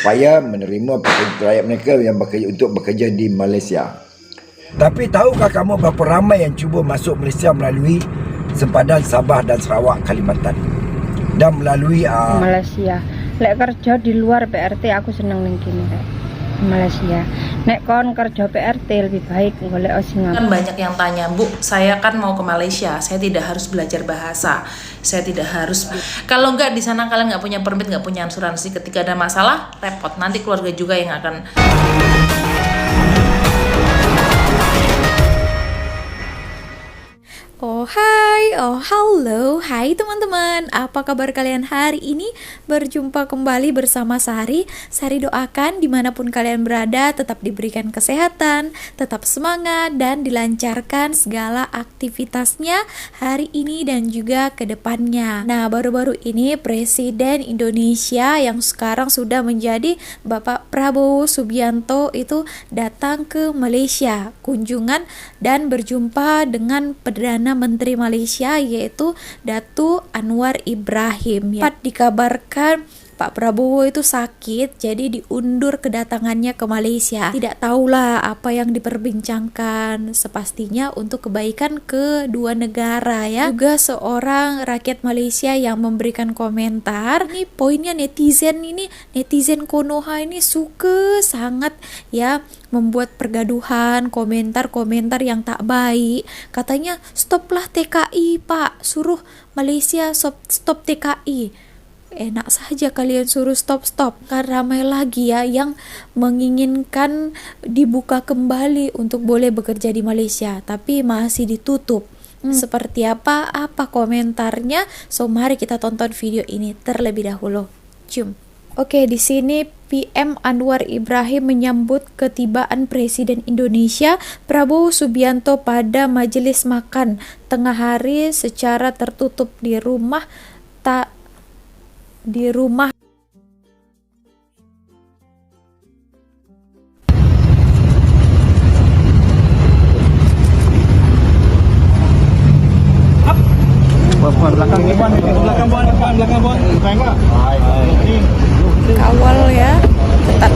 supaya menerima rakyat mereka yang bekerja di Malaysia. Tapi tahukah kamu berapa ramai yang cuba masuk Malaysia melalui sempadan Sabah dan Sarawak, Kalimantan, dan melalui Malaysia? Lek kerja di luar PRT aku seneng ning kene rek. Malaysia. Nek kon kerja PRT lebih baik golek Singapura. Kan banyak yang tanya, Bu, saya kan mau ke Malaysia, saya tidak harus belajar bahasa, saya tidak harus. Kalau nggak di sana kalian nggak punya permit, nggak punya asuransi, ketika ada masalah repot, nanti keluarga juga yang akan. Oh hai, oh halo, hai teman-teman. Apa kabar kalian hari ini? Berjumpa kembali bersama Sari. Sari doakan dimanapun kalian berada tetap diberikan kesehatan, tetap semangat dan dilancarkan segala aktivitasnya hari ini dan juga ke depannya. Nah, baru-baru ini Presiden Indonesia yang sekarang sudah menjadi Bapak Prabowo Subianto itu datang ke Malaysia kunjungan dan berjumpa dengan Perdana Menteri Malaysia yaitu Datuk Anwar Ibrahim. Sempat dikabarkan Pak Prabowo itu sakit, jadi diundur kedatangannya ke Malaysia. Tidak tahulah apa yang diperbincangkan, sepastinya untuk kebaikan kedua negara ya. Juga seorang rakyat Malaysia yang memberikan komentar. Ini poinnya netizen Konoha ini suka sangat ya membuat pergaduhan, komentar-komentar yang tak baik. Katanya stoplah TKI Pak, suruh Malaysia stop TKI. Enak saja kalian suruh stop. Kan ramai lagi ya yang menginginkan dibuka kembali untuk boleh bekerja di Malaysia, tapi masih ditutup. Seperti apa komentarnya? So mari kita tonton video ini terlebih dahulu. Oke, di sini PM Anwar Ibrahim menyambut ketibaan Presiden Indonesia Prabowo Subianto pada majelis makan tengah hari secara tertutup di rumah kawal ya, ketat.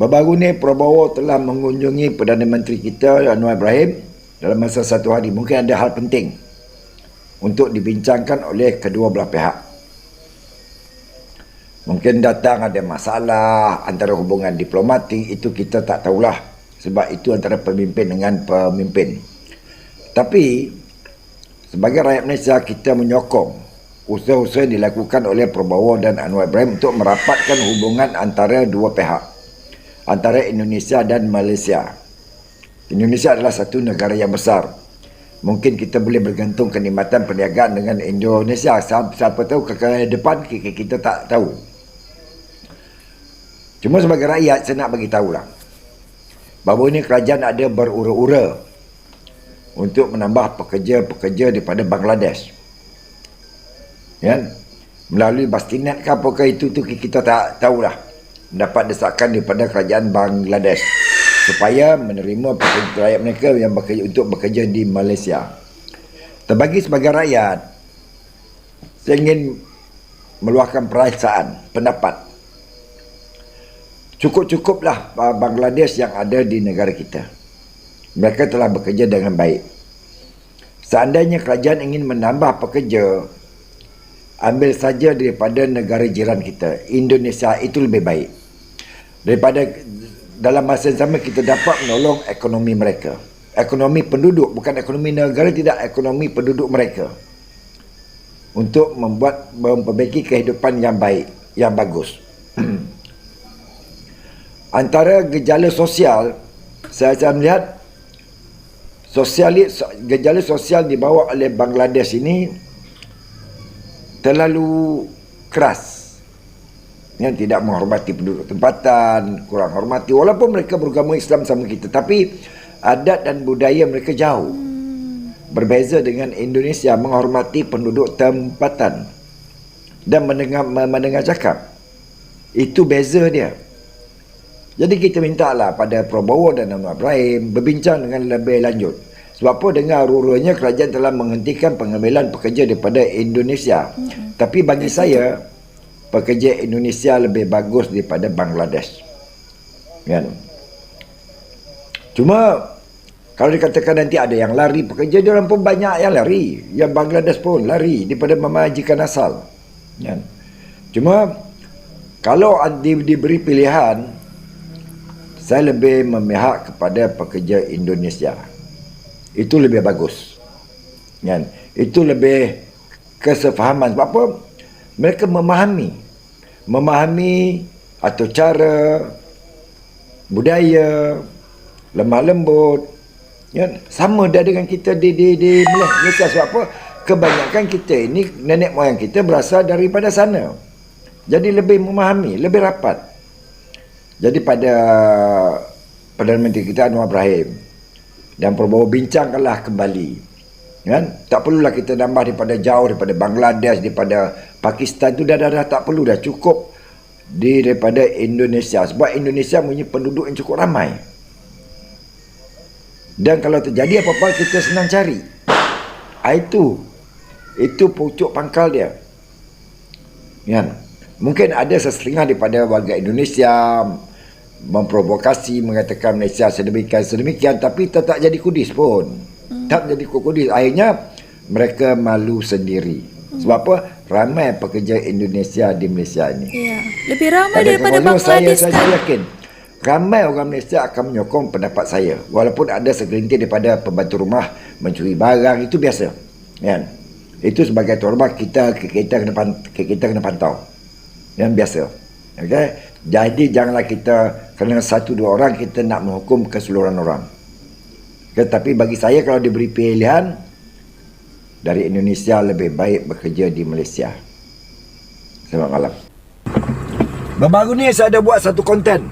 Baru-baru ni Prabowo telah mengunjungi Perdana Menteri kita Anwar Ibrahim dalam masa 1 hari. Mungkin ada hal penting untuk dibincangkan oleh kedua belah pihak. Mungkin datang ada masalah antara hubungan diplomatik, itu kita tak tahulah, sebab itu antara pemimpin dengan pemimpin. Tapi sebagai rakyat Malaysia, kita menyokong usaha-usaha yang dilakukan oleh Prabowo dan Anwar Ibrahim untuk merapatkan hubungan antara dua pihak, antara Indonesia dan Malaysia. Indonesia adalah satu negara yang besar. Mungkin kita boleh bergantung kenikmatan perniagaan dengan Indonesia. Siapa tahu ke depan kita tak tahu. Cuma sebagai rakyat saya nak bagi tahulah bahawa ini kerajaan ada berura-ura untuk menambah pekerja-pekerja daripada Bangladesh. Ya, melalui Bastinet ke apakah itu kita tak tahulah. Mendapat desakan daripada kerajaan Bangladesh supaya menerima rakyat mereka yang bekerja di Malaysia. Terbagi sebagai rakyat, saya ingin meluahkan perasaan, pendapat. Cukup-cukuplah Bangladesh yang ada di negara kita. Mereka telah bekerja dengan baik. Seandainya kerajaan ingin menambah pekerja, ambil saja daripada negara jiran kita, Indonesia, itu lebih baik. Daripada dalam masa yang sama kita dapat menolong ekonomi mereka. Ekonomi penduduk, bukan ekonomi negara, tidak, ekonomi penduduk mereka. Untuk memperbaiki kehidupan yang baik, yang bagus. Antara gejala sosial, saya melihat gejala sosial dibawa oleh Bangladesh ini terlalu keras. yang tidak menghormati penduduk tempatan, kurang hormati walaupun mereka beragama Islam sama kita, tapi adat dan budaya mereka jauh. Berbeza dengan Indonesia, menghormati penduduk tempatan dan mendengar cakap. Itu beza dia. Jadi kita mintalah pada Prabowo dan Anwar Ibrahim berbincang dengan lebih lanjut. Sebab apa, dengar ruranya kerajaan telah menghentikan pengambilan pekerja daripada Indonesia. Tapi bagi saya, pekerja Indonesia lebih bagus daripada Bangladesh. Kan? Cuma kalau dikatakan nanti ada yang lari pekerja, dia orang pun banyak yang lari. Yang Bangladesh pun lari daripada memajikan asal. Kan? Cuma kalau diberi pilihan, saya lebih memihak kepada pekerja Indonesia. Itu lebih bagus. Kan? Itu lebih kesefahaman. Sebab apa? Mereka memahami atau cara, budaya, lemah lembut. Kan? Sama dah dengan kita di Malaysia. Sebab apa? Kebanyakan kita ini, nenek moyang kita berasal daripada sana. Jadi lebih memahami, lebih rapat. Jadi pada Perdana Menteri kita Anwar Ibrahim dan Prabowo bincangkanlah kembali. Kan? Tak perlulah kita nambah daripada jauh, daripada Bangladesh, daripada Pakistan tu dah tak perlu, dah cukup daripada Indonesia. Sebab Indonesia punya penduduk yang cukup ramai. Dan kalau terjadi apa-apa kita senang cari. Itu pucuk pangkal dia. Kan? Mungkin ada sesetengah daripada warga Indonesia memprovokasi, mengatakan Malaysia sedemikian, tapi tak jadi kudis pun. Tak jadi kudis. Akhirnya mereka malu sendiri. Sebab apa? Ramai pekerja Indonesia di Malaysia ini. Ya, lebih ramai daripada Bangladesh. Saya yakin ramai orang Malaysia akan menyokong pendapat saya. Walaupun ada segelintir daripada pembantu rumah mencuri barang, itu biasa. Kan? Itu sebagai tuan rumah kita kena pantau. Yang biasa. Okay? Jadi janganlah kita kerana satu dua orang kita nak menghukum keseluruhan orang. Okay? Tapi bagi saya kalau diberi pilihan, dari Indonesia lebih baik bekerja di Malaysia. Selamat malam. Baru ni saya ada buat satu konten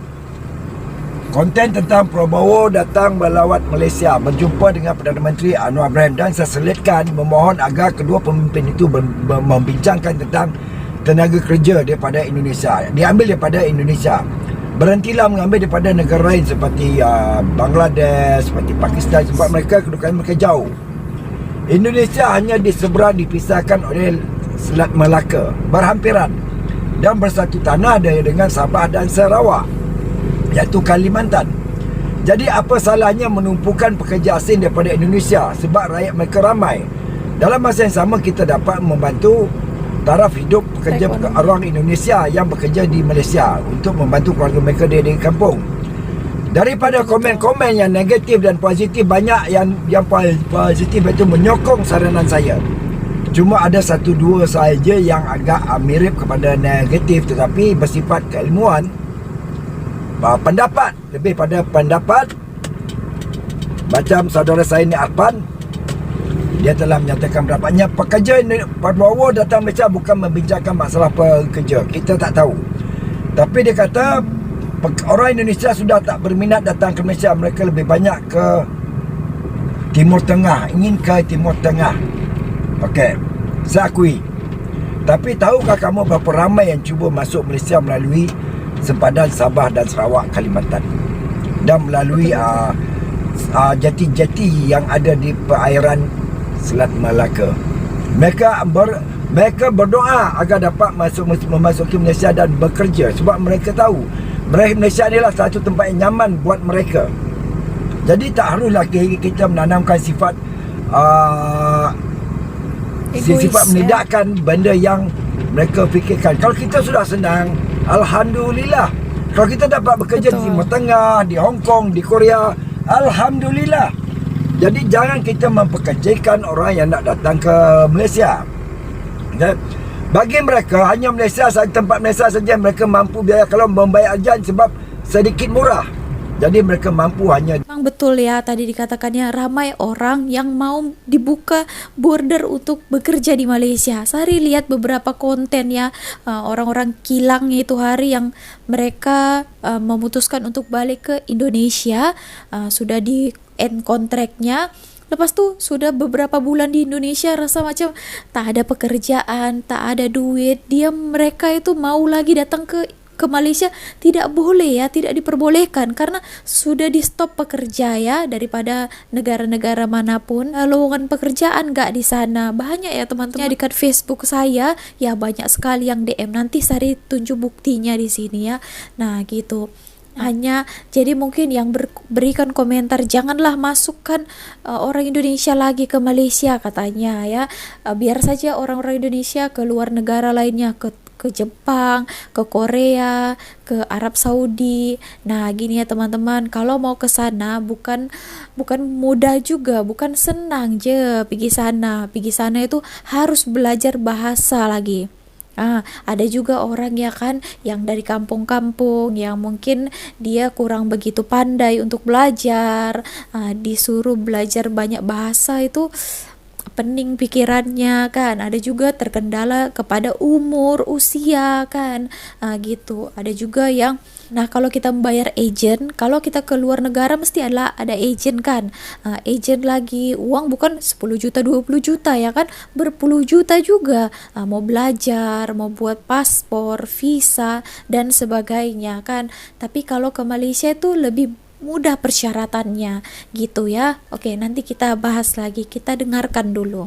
tentang Prabowo datang melawat Malaysia, berjumpa dengan Perdana Menteri Anwar Ibrahim, dan saya selitkan memohon agar kedua pemimpin itu membincangkan tentang tenaga kerja daripada Indonesia, diambil daripada Indonesia. Berhentilah mengambil daripada negara lain seperti Bangladesh, seperti Pakistan, sebab kedudukan mereka jauh. Indonesia hanya di seberang dipisahkan oleh Selat Melaka, berhampiran, dan bersatu tanah dengan Sabah dan Sarawak, iaitu Kalimantan. Jadi apa salahnya menumpukan pekerja asing daripada Indonesia, sebab rakyat mereka ramai. Dalam masa yang sama kita dapat membantu taraf hidup pekerja orang Indonesia yang bekerja di Malaysia untuk membantu keluarga mereka di kampung. Daripada komen-komen yang negatif dan positif, banyak yang positif itu menyokong saranan saya. Cuma ada satu dua sahaja yang agak mirip kepada negatif, tetapi bersifat keilmuan. Pendapat, lebih pada pendapat. Macam saudara saya ni Arpan, dia telah menyatakan pendapatnya, pekerja Prabowo datang Malaysia bukan membincangkan masalah pekerja. Kita tak tahu. Tapi dia kata orang Indonesia sudah tak berminat datang ke Malaysia. Mereka lebih banyak ke Timur Tengah, ingin ke Timur Tengah. Okey, saya akui. Tapi tahukah kamu berapa ramai yang cuba masuk Malaysia melalui sempadan Sabah dan Sarawak, Kalimantan, dan melalui jati-jati yang ada di perairan Selat Melaka. Mereka berdoa agar dapat memasuki Malaysia dan bekerja, sebab mereka tahu Malaysia inilah satu tempat yang nyaman buat mereka. Jadi tak haruslah kita menanamkan sifat sifat menidakkan benda yang mereka fikirkan. Kalau kita sudah senang, alhamdulillah. Kalau kita dapat bekerja di Timur Tengah, di Hong Kong, di Korea, alhamdulillah. Jadi jangan kita mempekerjakan orang yang nak datang ke Malaysia. Okay? Bagi mereka, hanya Malaysia, tempat Malaysia saja mereka mampu biaya kalau membayar ajan, sebab sedikit murah. Jadi mereka mampu hanya Memang betul ya, tadi dikatakannya ramai orang yang mau dibuka border untuk bekerja di Malaysia. Sari lihat beberapa konten ya, orang-orang kilang itu hari yang mereka memutuskan untuk balik ke Indonesia, sudah di end kontraknya. Lepas tuh sudah beberapa bulan di Indonesia rasa macam tak ada pekerjaan, tak ada duit. Mereka itu mau lagi datang ke Malaysia, tidak boleh ya, tidak diperbolehkan karena sudah di stop pekerja ya daripada negara-negara manapun. Lowongan pekerjaan gak di sana. Banyak ya teman-teman dekat Facebook saya ya, banyak sekali yang DM. Nanti Sari tunjuk buktinya di sini ya. Nah gitu. Hanya jadi mungkin yang berikan komentar, janganlah masukkan orang Indonesia lagi ke Malaysia katanya ya. Biar saja orang-orang Indonesia ke luar negara lainnya, ke Jepang, ke Korea, ke Arab Saudi. Nah, gini ya teman-teman, kalau mau ke sana bukan mudah juga, bukan senang je pergi sana. Pergi sana itu harus belajar bahasa lagi. Ada juga orang ya kan yang dari kampung-kampung yang mungkin dia kurang begitu pandai untuk belajar, disuruh belajar banyak bahasa itu pening pikirannya kan. Ada juga terkendala kepada umur, usia kan, gitu. Ada juga yang kalau kita membayar agent, kalau kita ke luar negara mesti ada agent kan. Agent lagi uang bukan 10 juta 20 juta ya kan, berpuluh juta juga. Mau belajar, mau buat paspor, visa dan sebagainya kan. Tapi kalau ke Malaysia itu lebih mudah persyaratannya gitu ya. Oke, nanti kita bahas lagi, kita dengarkan dulu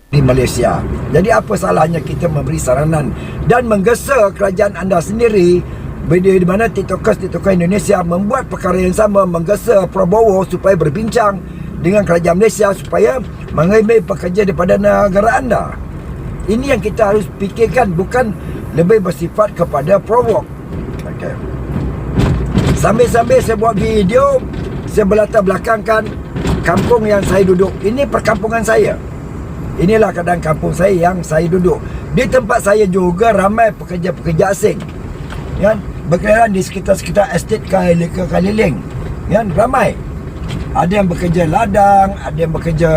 di Malaysia. Jadi apa salahnya kita memberi saranan dan menggesa kerajaan anda sendiri, di mana tiktokers Indonesia membuat perkara yang sama, menggesa Prabowo supaya berbincang dengan kerajaan Malaysia supaya mengambil pekerja daripada negara anda. Ini yang kita harus fikirkan, bukan lebih bersifat kepada provok. Okay. Sambil-sambil saya buat video, saya berlatar belakangkan kampung yang saya duduk. Ini perkampungan saya. Inilah keadaan kampung saya yang saya duduk. Di tempat saya juga ramai pekerja-pekerja asing, kan, berkeliaran di sekitar-sekitar estate keliling, kan, ramai. Ada yang bekerja ladang, ada yang bekerja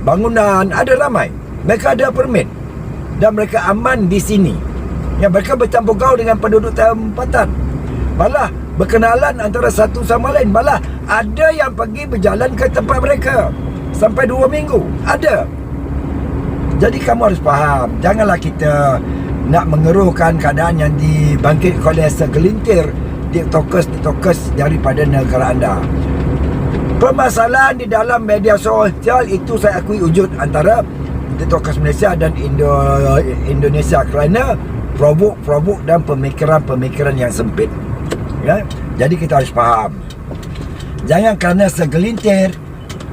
bangunan, ada ramai. Mereka ada permit dan mereka aman di sini. Yang mereka bercampur gaul dengan penduduk tempatan. Malah berkenalan antara satu sama lain. Malah ada yang pergi berjalan ke tempat mereka sampai 2 minggu. Ada. Jadi kamu harus faham, janganlah kita nak mengeruhkan keadaan yang dibangkitkan oleh segelintir tiktokers daripada negara anda. Permasalahan di dalam media sosial itu saya akui wujud antara tiktokers Malaysia dan Indonesia kerana provok dan pemikiran yang sempit. Ya? Jadi kita harus faham, jangan kerana segelintir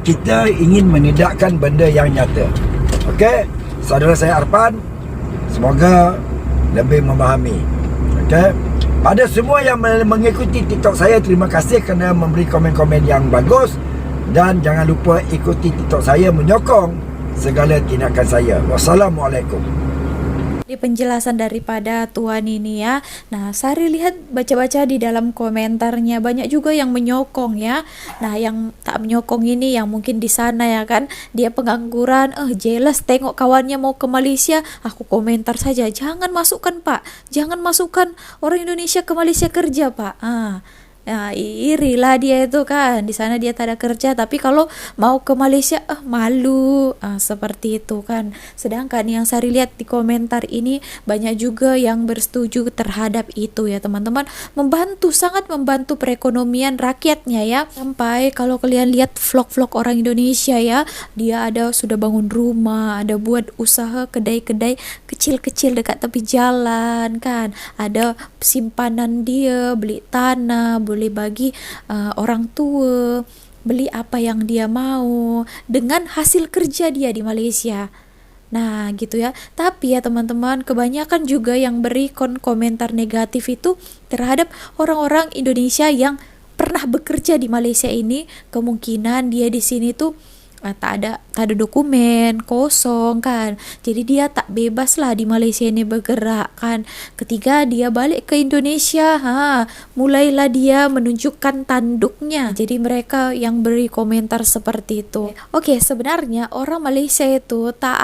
kita ingin menidakkan benda yang nyata. Okey, saudara saya Arfan, semoga lebih memahami. Okey, pada semua yang mengikuti TikTok saya, terima kasih kerana memberi komen-komen yang bagus. Dan jangan lupa ikuti TikTok saya, menyokong segala tindakan saya. Wassalamualaikum. di penjelasan daripada Tuan ini ya. Nah, Sari lihat baca-baca di dalam komentarnya banyak juga yang menyokong ya. Nah, yang tak menyokong ini yang mungkin di sana ya kan, dia pengangguran, jelas tengok kawannya mau ke Malaysia, aku komentar saja, jangan masukkan Pak, jangan masukkan orang Indonesia ke Malaysia kerja Pak. Ya, irilah dia itu kan, di sana dia tak ada kerja, tapi kalau mau ke Malaysia malu, seperti itu kan. Sedangkan yang Sari lihat di komentar ini banyak juga yang bersetuju terhadap itu ya teman-teman, membantu, sangat membantu perekonomian rakyatnya ya. Sampai kalau kalian lihat vlog-vlog orang Indonesia ya, dia ada sudah bangun rumah, ada buat usaha kedai-kedai kecil-kecil dekat tepi jalan kan, ada simpanan dia, beli tanah, boleh bagi orang tua, beli apa yang dia mau dengan hasil kerja dia di Malaysia. Nah gitu ya. Tapi ya teman-teman, kebanyakan juga yang beri komentar negatif itu terhadap orang-orang Indonesia yang pernah bekerja di Malaysia ini. Kemungkinan dia di sini tuh tak ada dokumen, kosong kan. Jadi dia tak bebas lah di Malaysia ini bergerak kan. Ketika dia balik ke Indonesia, mulailah dia menunjukkan tanduknya. Jadi mereka yang beri komentar seperti itu. Oke, sebenarnya orang Malaysia itu tak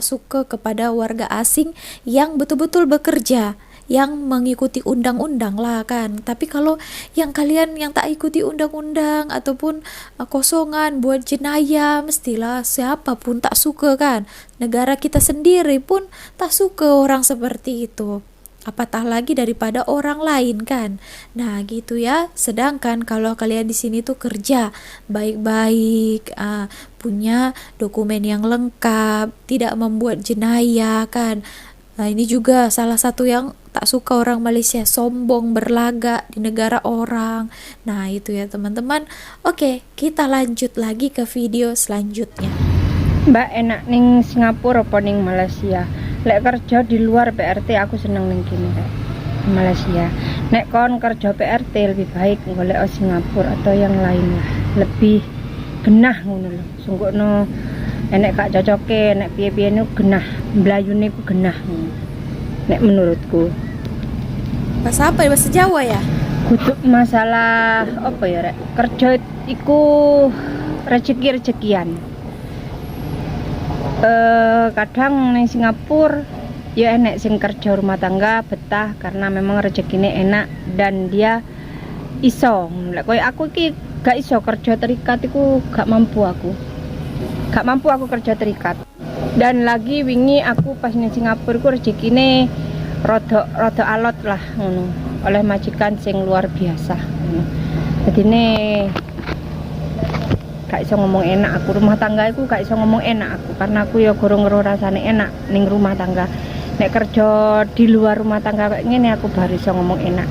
suka kepada warga asing yang betul-betul bekerja, yang mengikuti undang-undang lah kan. Tapi kalau yang kalian yang tak ikuti undang-undang ataupun kosongan buat jenayah, mestilah siapapun tak suka kan. Negara kita sendiri pun tak suka orang seperti itu, apatah lagi daripada orang lain kan. Nah gitu ya. Sedangkan kalau kalian di sini tuh kerja baik-baik, punya dokumen yang lengkap, tidak membuat jenayah kan. Nah ini juga salah satu yang tak suka orang Malaysia, sombong, berlagak di negara orang. Nah itu ya teman-teman. Oke, kita lanjut lagi ke video selanjutnya. Mbak, enak ning Singapura apa ning Malaysia? Lek kerja di luar PRT aku seneng ning kene rek, Malaysia. Nek kon kerja PRT lebih baik golek Singapura atau yang lain lah, lebih genah ngono lho. Sungguhno enek gak cocoke, nek piye-piye niku genah, mlayune ku genah. Nek menurutku. Bahasa apa? Bahasa Jawa ya? Kudu masalah apa ya rek? Kerja iku rezeki-rezekian. Kadang ning Singapura ya enek sing kerja rumah tangga betah karena memang rezekine enak dan dia iso. Lek koyo aku iki gak iso kerja terikat iku, gak mampu aku kerja terikat. Dan lagi wingi aku pas ning Singapura iku rezekine rada alot lah ngono, oleh majikan sing luar biasa ngono. Dadine gak iso ngomong enak aku, rumah tangga iku gak iso ngomong enak aku karena aku ya gorong ngeru rasane enak ning rumah tangga. Nek kerja di luar rumah tangga kayak ngene aku baru iso ngomong enak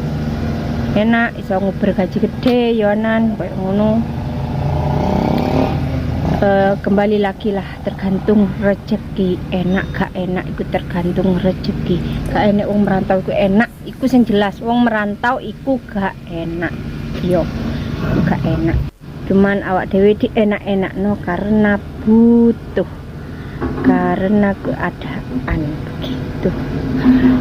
iso nguber gaji gede yonan kayak ngono. Kembali lagi lah, tergantung rezeki, enak gak enak itu tergantung rezeki. Gak enak wong merantau iku enak, iku sing jelas wong merantau iku gak enak. Yo, gak enak. Cuman awak dewe di enak-enak no karena butuh, karena keadaan begitu.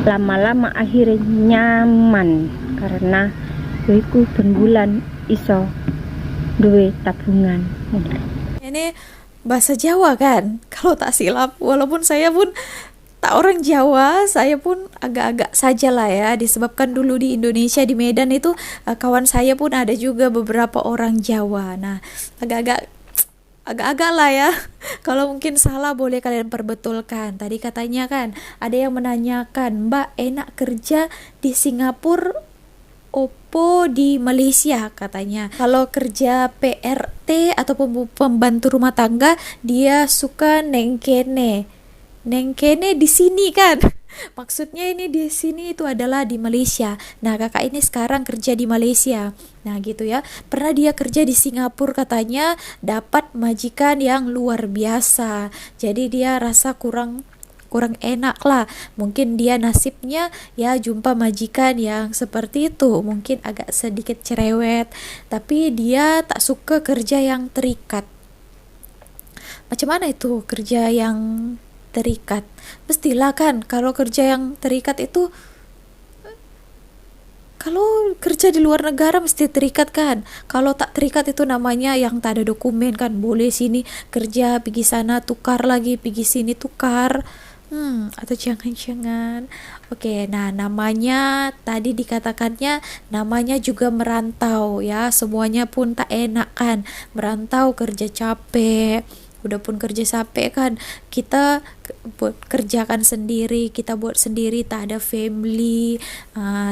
Lama-lama akhirnya nyaman karena iku ben bulan iso duwe tabungan. Ini bahasa Jawa kan, kalau tak silap. Walaupun saya pun tak orang Jawa, saya pun agak-agak saja lah ya, disebabkan dulu di Indonesia di Medan itu kawan saya pun ada juga beberapa orang Jawa. Nah agak-agak lah ya. Kalau mungkin salah boleh kalian perbetulkan. Tadi katanya kan ada yang menanyakan, Mbak enak kerja di Singapura opo di Malaysia katanya. Kalau kerja PRT atau pembantu rumah tangga dia suka neng kene di sini kan. Maksudnya ini di sini itu adalah di Malaysia. Nah kakak ini sekarang kerja di Malaysia. Nah gitu ya. Pernah dia kerja di Singapura katanya, dapat majikan yang luar biasa. Jadi dia rasa kurang enak lah. Mungkin dia nasibnya ya jumpa majikan yang seperti itu, mungkin agak sedikit cerewet, tapi dia tak suka kerja yang terikat. Macam mana itu kerja yang terikat? Mestilah kan kalau kerja yang terikat itu, kalau kerja di luar negara mesti terikat kan. Kalau tak terikat itu namanya yang tak ada dokumen kan. Boleh sini kerja, pergi sana tukar lagi, pergi sini tukar. Atau jangan-jangan. Oke, nah namanya tadi dikatakannya namanya juga merantau ya. Semuanya pun tak enak kan. Merantau kerja capek. Udah pun kerja capek kan, kita kerjakan sendiri, kita buat sendiri, tak ada family,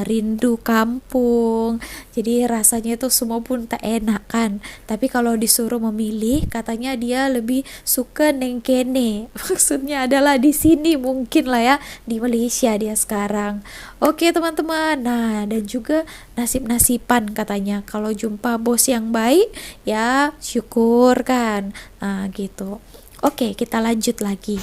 rindu kampung, jadi rasanya itu semua pun tak enak kan. Tapi kalau disuruh memilih, katanya dia lebih suka neng kene, maksudnya adalah di sini mungkin lah ya, di Malaysia dia sekarang. Oke teman-teman, nah dan juga nasib-nasiban katanya, kalau jumpa bos yang baik ya syukur kan, gitu. Oke, kita lanjut lagi.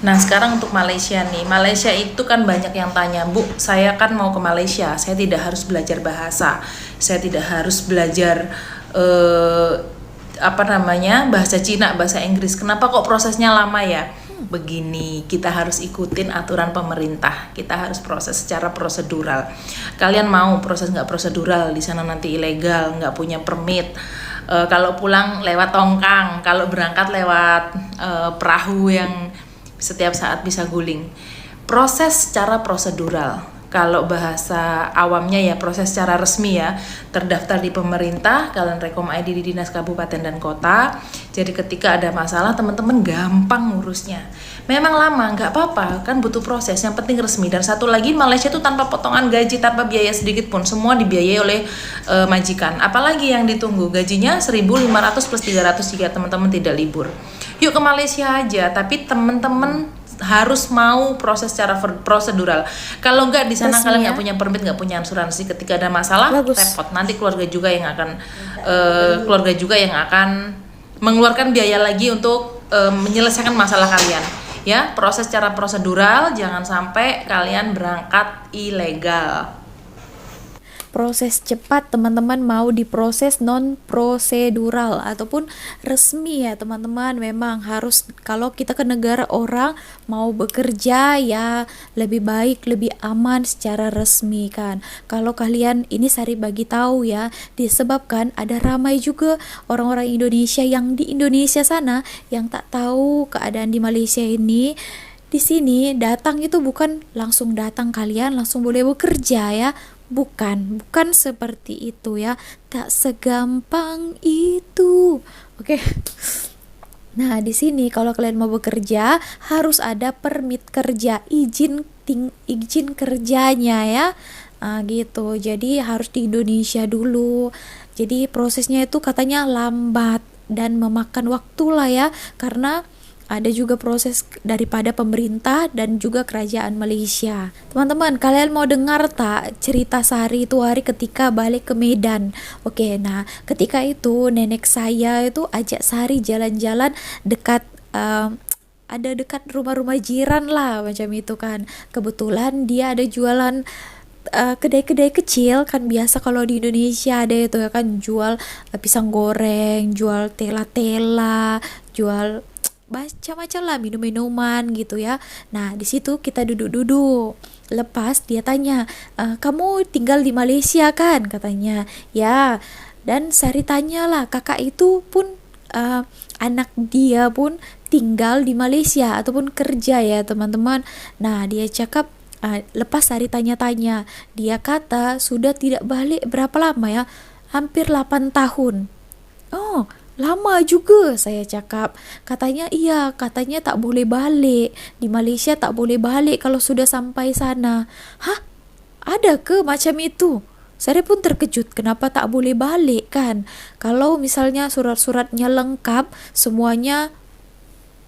Nah sekarang untuk Malaysia nih, Malaysia itu kan banyak yang tanya, Bu, saya kan mau ke Malaysia, saya tidak harus belajar bahasa, saya tidak harus belajar bahasa Cina, bahasa Inggris. Kenapa kok prosesnya lama ya? Begini, kita harus ikutin aturan pemerintah. Kita harus proses secara prosedural. Kalian mau proses nggak prosedural, di sana nanti ilegal, nggak punya permit. Kalau pulang lewat tongkang, kalau berangkat lewat perahu yang setiap saat bisa guling. Proses secara prosedural. Kalau bahasa awamnya ya proses secara resmi ya, terdaftar di pemerintah, kalian rekom ID di dinas kabupaten dan kota. Jadi ketika ada masalah teman-teman gampang ngurusnya. Memang lama, nggak apa-apa, kan butuh proses, yang penting resmi. Dan satu lagi, Malaysia itu tanpa potongan gaji, tanpa biaya sedikit pun, semua dibiayai oleh majikan. Apalagi yang ditunggu, gajinya 1.500 plus 300 jika teman-teman tidak libur. Yuk ke Malaysia aja, tapi teman-teman harus mau proses secara prosedural. Kalau nggak di sana Resmi kalian ya? nggak punya permit, nggak punya asuransi, ketika ada masalah Bagus. repot. Nanti keluarga juga yang akan mengeluarkan biaya lagi untuk menyelesaikan masalah kalian. Ya, proses secara prosedural, jangan sampai kalian berangkat ilegal. Proses cepat teman-teman mau diproses non prosedural ataupun resmi ya teman-teman. Memang harus, kalau kita ke negara orang mau bekerja ya lebih baik, lebih aman secara resmi kan. Kalau kalian, ini Sari bagi tahu ya, disebabkan ada ramai juga orang-orang Indonesia yang di Indonesia sana yang tak tahu keadaan di Malaysia ini. Di sini datang itu bukan langsung datang kalian langsung boleh bekerja ya. Bukan seperti itu ya. Tak segampang itu. Oke. Nah, di sini kalau kalian mau bekerja harus ada permit kerja, izin kerjanya ya. Gitu. Jadi harus di Indonesia dulu. Jadi prosesnya itu katanya lambat dan memakan waktu lah ya, karena ada juga proses daripada pemerintah dan juga kerajaan Malaysia. Teman-teman, kalian mau dengar tak cerita Sari itu hari ketika balik ke Medan? Oke, nah ketika itu nenek saya itu ajak Sari jalan-jalan dekat ada dekat rumah-rumah jiran lah macam itu kan. Kebetulan dia ada jualan kedai-kedai kecil kan, biasa kalau di Indonesia ada itu ya kan, jual pisang goreng, jual tela-tela, jual macam-macam lah minum-minuman gitu ya. Nah di situ kita duduk-duduk. Lepas dia tanya, kamu tinggal di Malaysia kan? Katanya ya. Dan Sari tanya lah, kakak itu pun anak dia pun tinggal di Malaysia ataupun kerja ya teman-teman. Nah dia cakap, lepas Sari tanya-tanya, dia kata sudah tidak balik berapa lama ya, hampir 8 tahun. Oh, lama juga, saya cakap. Katanya iya, katanya tak boleh balik. Di Malaysia tak boleh balik kalau sudah sampai sana. Hah? Ada ke macam itu? Saya pun terkejut, kenapa tak boleh balik kan? Kalau misalnya surat-suratnya lengkap, semuanya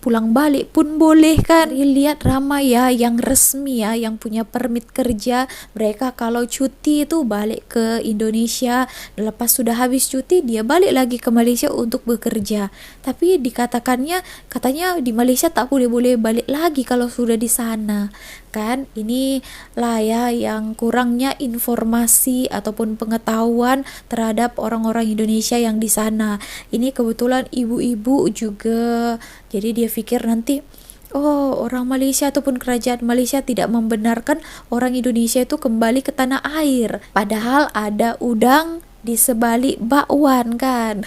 pulang balik pun boleh kan. Lihat ramai ya yang resmi ya, yang punya permit kerja. Mereka kalau cuti itu balik ke Indonesia, lepas sudah habis cuti dia balik lagi ke Malaysia untuk bekerja. Tapi katanya di Malaysia tak boleh balik lagi kalau sudah di sana kan. Ini lah ya yang kurangnya informasi ataupun pengetahuan terhadap orang-orang Indonesia yang di sana. Ini kebetulan ibu-ibu juga, jadi dia pikir nanti orang Malaysia ataupun kerajaan Malaysia tidak membenarkan orang Indonesia itu kembali ke tanah air, padahal ada udang di sebalik bakwan kan.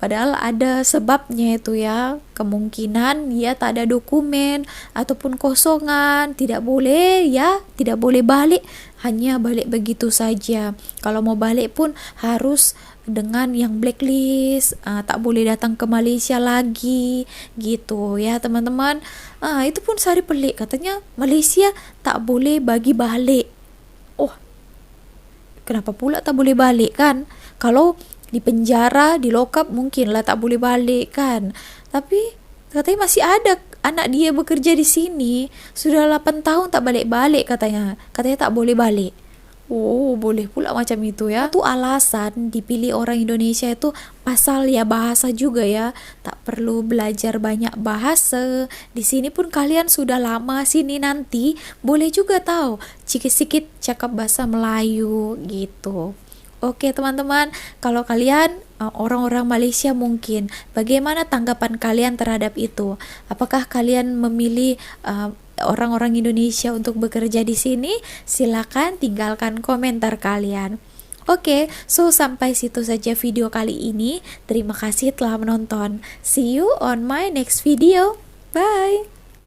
Padahal ada sebabnya itu ya. Kemungkinan dia tak ada dokumen ataupun kosongan, tidak boleh ya, tidak boleh balik, hanya balik begitu saja. Kalau mau balik pun harus dengan yang blacklist, tak boleh datang ke Malaysia lagi gitu ya teman-teman. Itu pun Sari pelik, katanya Malaysia tak boleh bagi balik. Oh, kenapa pula tak boleh balik kan? Kalau di penjara, di lokap mungkin lah tak boleh balik kan. Tapi katanya masih ada anak dia bekerja di sini, sudah 8 tahun tak balik-balik katanya. Katanya tak boleh balik. Oh, boleh pula macam itu ya. Itu alasan dipilih orang Indonesia itu pasal ya bahasa juga ya. Tak perlu belajar banyak bahasa. Di sini pun kalian sudah lama sini, nanti boleh juga tahu sikit-sikit cakap bahasa Melayu gitu. Oke teman-teman, kalau kalian orang-orang Malaysia mungkin, bagaimana tanggapan kalian terhadap itu? Apakah kalian memilih orang-orang Indonesia untuk bekerja di sini? Silakan tinggalkan komentar kalian. Oke, so sampai situ saja video kali ini. Terima kasih telah menonton. See you on my next video. Bye.